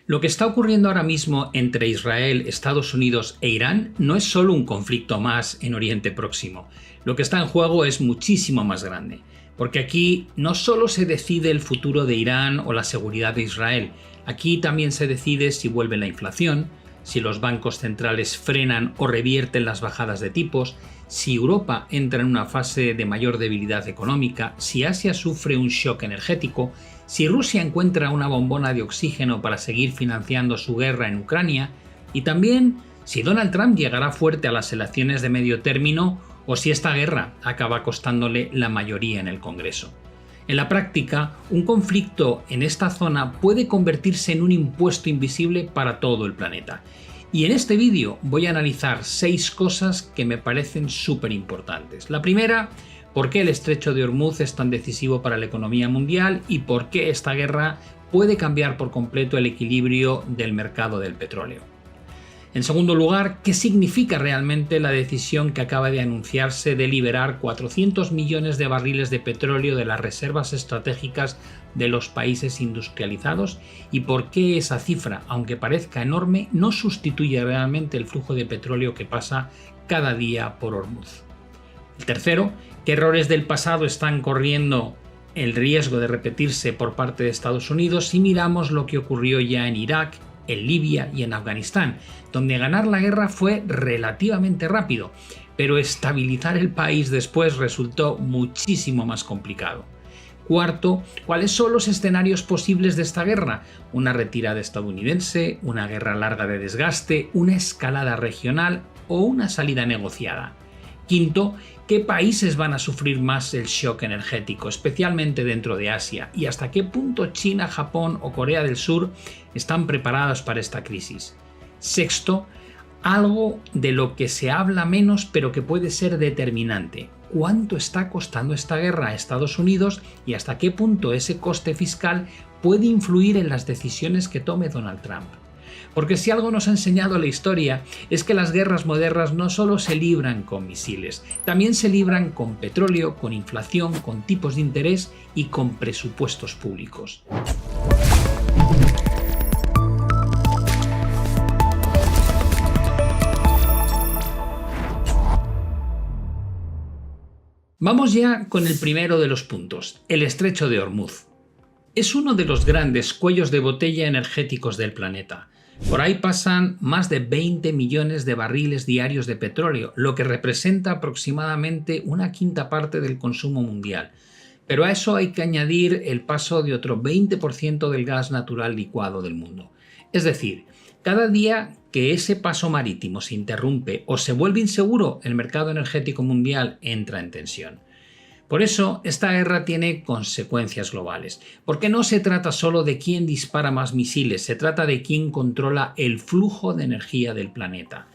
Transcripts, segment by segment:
Lo que está ocurriendo ahora mismo entre Israel, Estados Unidos e Irán no es solo un conflicto más en Oriente Próximo. Lo que está en juego es muchísimo más grande, porque aquí no solo se decide el futuro de Irán o la seguridad de Israel, aquí también se decide si vuelve la inflación, si los bancos centrales frenan o revierten las bajadas de tipos, si Europa entra en una fase de mayor debilidad económica, si Asia sufre un shock energético, si Rusia encuentra una bombona de oxígeno para seguir financiando su guerra en Ucrania, y también si Donald Trump llegará fuerte a las elecciones de medio término o si esta guerra acaba costándole la mayoría en el Congreso. En la práctica, un conflicto en esta zona puede convertirse en un impuesto invisible para todo el planeta. Y en este vídeo voy a analizar 6 cosas que me parecen súper importantes. La primera, por qué el estrecho de Hormuz es tan decisivo para la economía mundial y por qué esta guerra puede cambiar por completo el equilibrio del mercado del petróleo. En segundo lugar, ¿qué significa realmente la decisión que acaba de anunciarse de liberar 400 millones de barriles de petróleo de las reservas estratégicas de los países industrializados? ¿Y por qué esa cifra, aunque parezca enorme, no sustituye realmente el flujo de petróleo que pasa cada día por Hormuz? El tercero, ¿qué errores del pasado están corriendo el riesgo de repetirse por parte de Estados Unidos si miramos lo que ocurrió ya en Irak, en Libia y en Afganistán, donde ganar la guerra fue relativamente rápido, pero estabilizar el país después resultó muchísimo más complicado? Cuarto, ¿cuáles son los escenarios posibles de esta guerra? ¿Una retirada estadounidense, una guerra larga de desgaste, una escalada regional o una salida negociada? Quinto, ¿qué países van a sufrir más el shock energético, especialmente dentro de Asia? ¿Y hasta qué punto China, Japón o Corea del Sur están preparados para esta crisis? Sexto, algo de lo que se habla menos pero que puede ser determinante. ¿Cuánto está costando esta guerra a Estados Unidos y hasta qué punto ese coste fiscal puede influir en las decisiones que tome Donald Trump? Porque si algo nos ha enseñado la historia es que las guerras modernas no solo se libran con misiles, también se libran con petróleo, con inflación, con tipos de interés y con presupuestos públicos. Vamos ya con el primero de los puntos, el estrecho de Hormuz. Es uno de los grandes cuellos de botella energéticos del planeta. Por ahí pasan más de 20 millones de barriles diarios de petróleo, lo que representa aproximadamente una quinta parte del consumo mundial. Pero a eso hay que añadir el paso de otro 20% del gas natural licuado del mundo. Es decir, cada día que ese paso marítimo se interrumpe o se vuelve inseguro, el mercado energético mundial entra en tensión. Por eso, esta guerra tiene consecuencias globales, porque no se trata solo de quién dispara más misiles, se trata de quién controla el flujo de energía del planeta.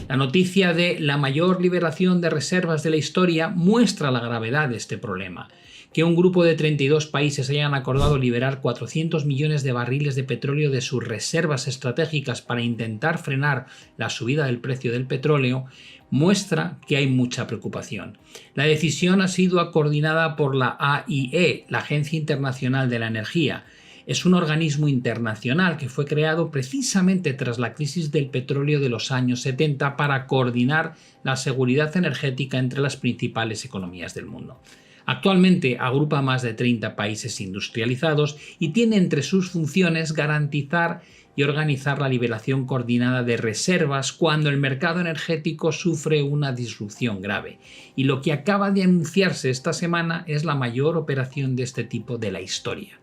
La noticia de la mayor liberación de reservas de la historia muestra la gravedad de este problema. Que un grupo de 32 países hayan acordado liberar 400 millones de barriles de petróleo de sus reservas estratégicas para intentar frenar la subida del precio del petróleo muestra que hay mucha preocupación. La decisión ha sido coordinada por la AIE, la Agencia Internacional de la Energía. Es un organismo internacional que fue creado precisamente tras la crisis del petróleo de los años 70 para coordinar la seguridad energética entre las principales economías del mundo. Actualmente agrupa más de 30 países industrializados y tiene entre sus funciones garantizar y organizar la liberación coordinada de reservas cuando el mercado energético sufre una disrupción grave. Y lo que acaba de anunciarse esta semana es la mayor operación de este tipo de la historia.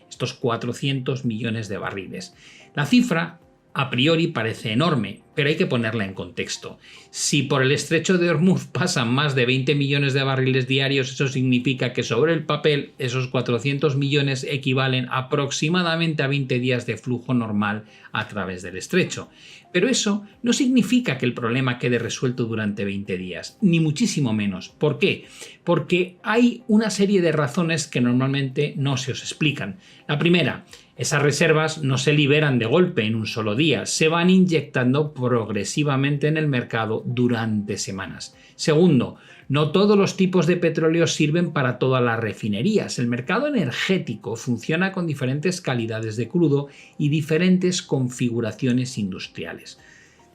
Estos 400 millones de barriles. La cifra a priori parece enorme, pero hay que ponerla en contexto. Si por el estrecho de Hormuz pasan más de 20 millones de barriles diarios, eso significa que sobre el papel esos 400 millones equivalen aproximadamente a 20 días de flujo normal a través del estrecho. Pero eso no significa que el problema quede resuelto durante 20 días, ni muchísimo menos. ¿Por qué? Porque hay una serie de razones que normalmente no se os explican. La primera, Esas reservas no se liberan de golpe en un solo día, se van inyectando progresivamente en el mercado durante semanas. Segundo, no todos los tipos de petróleo sirven para todas las refinerías. El mercado energético funciona con diferentes calidades de crudo y diferentes configuraciones industriales.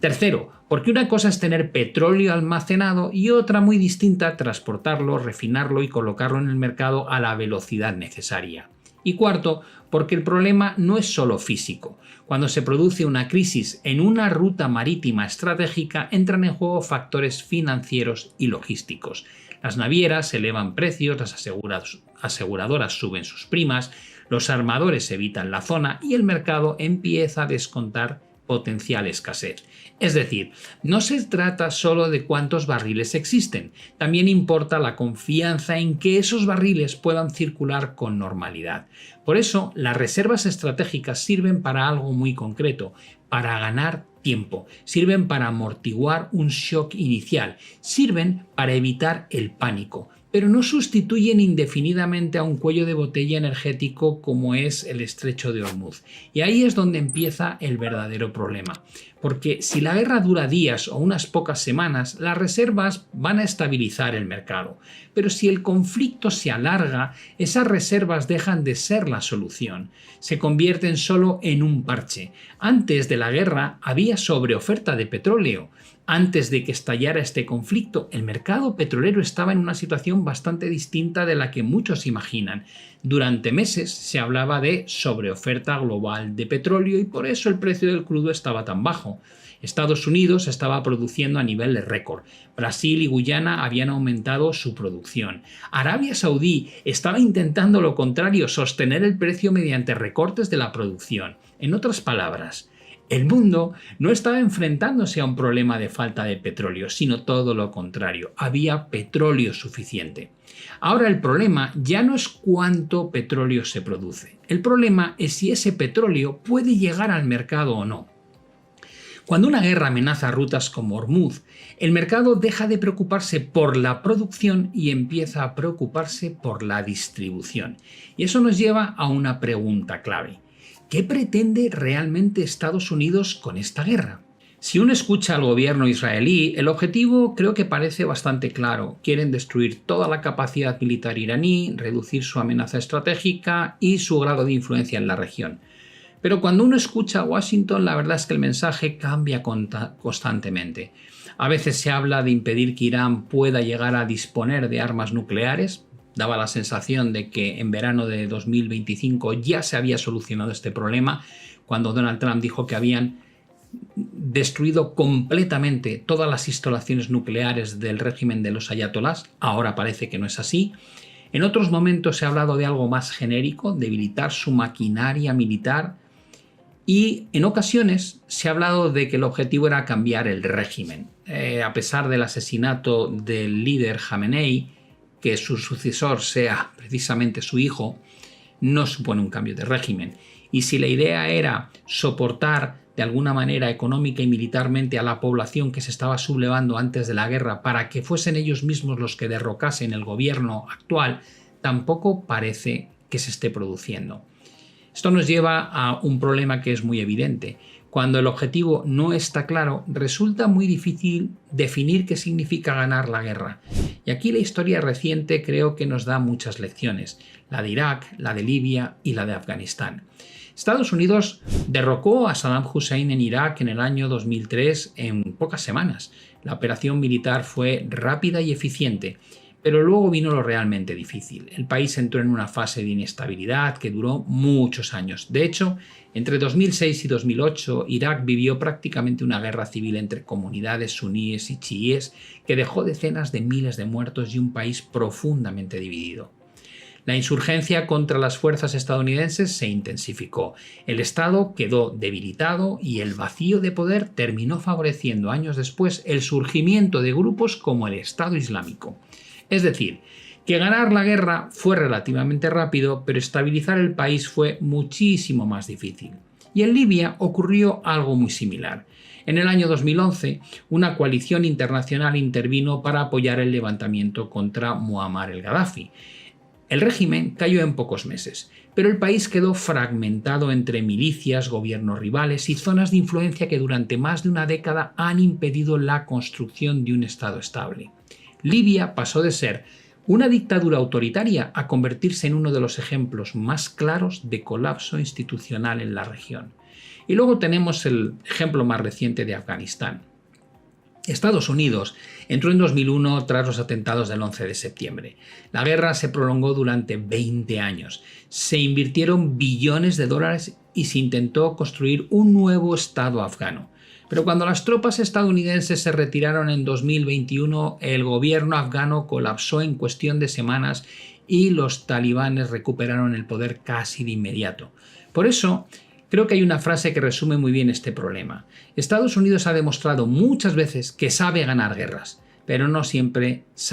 Tercero, porque una cosa es tener petróleo almacenado y otra muy distinta transportarlo, refinarlo y colocarlo en el mercado a la velocidad necesaria. Y cuarto, porque el problema no es solo físico. Cuando se produce una crisis en una ruta marítima estratégica, entran en juego factores financieros y logísticos. Las navieras elevan precios, las aseguradoras suben sus primas, los armadores evitan la zona y el mercado empieza a descontar potencial escasez. Es decir, no se trata solo de cuántos barriles existen, también importa la confianza en que esos barriles puedan circular con normalidad. Por eso, las reservas estratégicas sirven para algo muy concreto, para ganar tiempo, sirven para amortiguar un shock inicial, sirven para evitar el pánico, pero no sustituyen indefinidamente a un cuello de botella energético como es el Estrecho de Hormuz. Y ahí es donde empieza el verdadero problema. Porque si la guerra dura días o unas pocas semanas, las reservas van a estabilizar el mercado. Pero si el conflicto se alarga, esas reservas dejan de ser la solución. Se convierten solo en un parche. Antes de la guerra había sobreoferta de petróleo. Antes de que estallara este conflicto, el mercado petrolero estaba en una situación bastante distinta de la que muchos imaginan. Durante meses se hablaba de sobreoferta global de petróleo y por eso el precio del crudo estaba tan bajo. Estados Unidos estaba produciendo a nivel de récord. Brasil y Guyana habían aumentado su producción. Arabia Saudí estaba intentando lo contrario, sostener el precio mediante recortes de la producción. En otras palabras, el mundo no estaba enfrentándose a un problema de falta de petróleo, sino todo lo contrario, había petróleo suficiente. Ahora el problema ya no es cuánto petróleo se produce, el problema es si ese petróleo puede llegar al mercado o no. Cuando una guerra amenaza rutas como Hormuz, el mercado deja de preocuparse por la producción y empieza a preocuparse por la distribución. Y eso nos lleva a una pregunta clave. ¿Qué pretende realmente Estados Unidos con esta guerra? Si uno escucha al gobierno israelí, el objetivo creo que parece bastante claro. Quieren destruir toda la capacidad militar iraní, reducir su amenaza estratégica y su grado de influencia en la región. Pero cuando uno escucha a Washington, la verdad es que el mensaje cambia constantemente. A veces se habla de impedir que Irán pueda llegar a disponer de armas nucleares. Daba la sensación de que en verano de 2025 ya se había solucionado este problema, cuando Donald Trump dijo que habían destruido completamente todas las instalaciones nucleares del régimen de los ayatolás. Ahora parece que no es así. En otros momentos se ha hablado de algo más genérico, debilitar su maquinaria militar. Y en ocasiones se ha hablado de que el objetivo era cambiar el régimen. A pesar del asesinato del líder Jamenei, que su sucesor sea precisamente su hijo, no supone un cambio de régimen. Y si la idea era soportar de alguna manera económica y militarmente a la población que se estaba sublevando antes de la guerra para que fuesen ellos mismos los que derrocasen el gobierno actual, tampoco parece que se esté produciendo. Esto nos lleva a un problema que es muy evidente. Cuando el objetivo no está claro, resulta muy difícil definir qué significa ganar la guerra. Y aquí la historia reciente creo que nos da muchas lecciones, la de Irak, la de Libia y la de Afganistán. Estados Unidos derrocó a Saddam Hussein en Irak en el año 2003 en pocas semanas. La operación militar fue rápida y eficiente. Pero luego vino lo realmente difícil. El país entró en una fase de inestabilidad que duró muchos años. De hecho, entre 2006 y 2008, Irak vivió prácticamente una guerra civil entre comunidades suníes y chiíes que dejó decenas de miles de muertos y un país profundamente dividido. La insurgencia contra las fuerzas estadounidenses se intensificó. El Estado quedó debilitado y el vacío de poder terminó favoreciendo años después el surgimiento de grupos como el Estado Islámico. Es decir, que ganar la guerra fue relativamente rápido, pero estabilizar el país fue muchísimo más difícil. Y en Libia ocurrió algo muy similar. En el año 2011, una coalición internacional intervino para apoyar el levantamiento contra Muammar el-Gaddafi. El régimen cayó en pocos meses, pero el país quedó fragmentado entre milicias, gobiernos rivales y zonas de influencia que durante más de una década han impedido la construcción de un Estado estable. Libia pasó de ser una dictadura autoritaria a convertirse en uno de los ejemplos más claros de colapso institucional en la región. Y luego tenemos el ejemplo más reciente de Afganistán. Estados Unidos entró en 2001 tras los atentados del 11 de septiembre. La guerra se prolongó durante 20 años. Se invirtieron billones de dólares y se intentó construir un nuevo Estado afgano. Pero cuando las tropas estadounidenses se retiraron en 2021, el gobierno afgano colapsó en cuestión de semanas y los talibanes recuperaron el poder casi de inmediato. Por eso, creo que hay una frase que resume muy bien este problema. Estados Unidos ha demostrado muchas veces que sabe ganar guerras, pero no siempre sabe